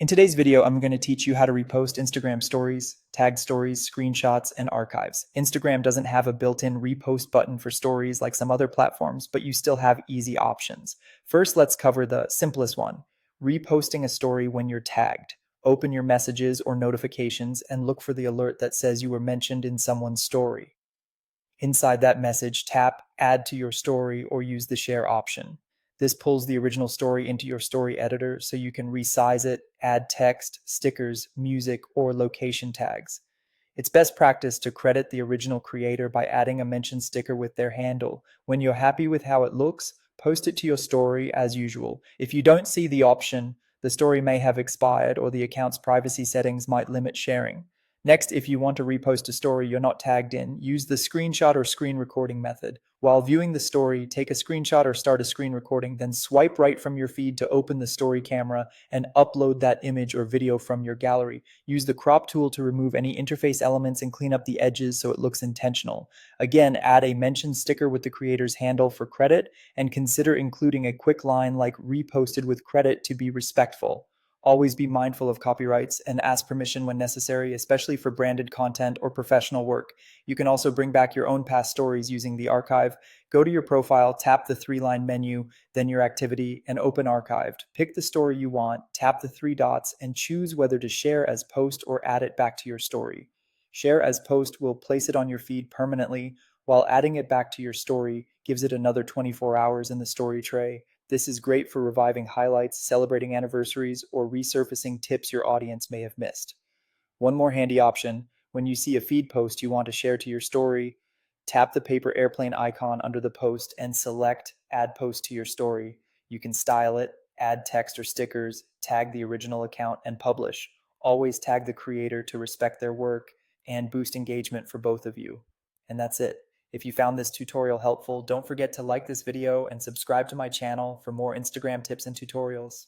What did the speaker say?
In today's video, I'm going to teach you how to repost Instagram stories, tagged stories, screenshots, and archives. Instagram doesn't have a built-in repost button for stories like some other platforms, but you still have easy options. First, let's cover the simplest one, reposting a story when you're tagged. Open your messages or notifications and look for the alert that says you were mentioned in someone's story. Inside that message, tap Add to your story or use the Share option. This pulls the original story into your story editor so you can resize it, add text, stickers, music, or location tags. It's best practice to credit the original creator by adding a mention sticker with their handle. When you're happy with how it looks, post it to your story as usual. If you don't see the option, the story may have expired or the account's privacy settings might limit sharing. Next, if you want to repost a story you're not tagged in, use the screenshot or screen recording method. While viewing the story, take a screenshot or start a screen recording, then swipe right from your feed to open the story camera and upload that image or video from your gallery. Use the crop tool to remove any interface elements and clean up the edges so it looks intentional. Again, add a mention sticker with the creator's handle for credit, and consider including a quick line like reposted with credit to be respectful. Always be mindful of copyrights and ask permission when necessary, especially for branded content or professional work. You can also bring back your own past stories using the archive. Go to your profile, tap the three-line menu, then your activity, and open archived. Pick the story you want, tap the three dots, and choose whether to share as post or add it back to your story. Share as post will place it on your feed permanently, while adding it back to your story gives it another 24 hours in the story tray. This is great for reviving highlights, celebrating anniversaries, or resurfacing tips your audience may have missed. One more handy option, when you see a feed post you want to share to your story, tap the paper airplane icon under the post and select Add Post to your story. You can style it, add text or stickers, tag the original account, and publish. Always tag the creator to respect their work and boost engagement for both of you. And that's it. If you found this tutorial helpful, don't forget to like this video and subscribe to my channel for more Instagram tips and tutorials.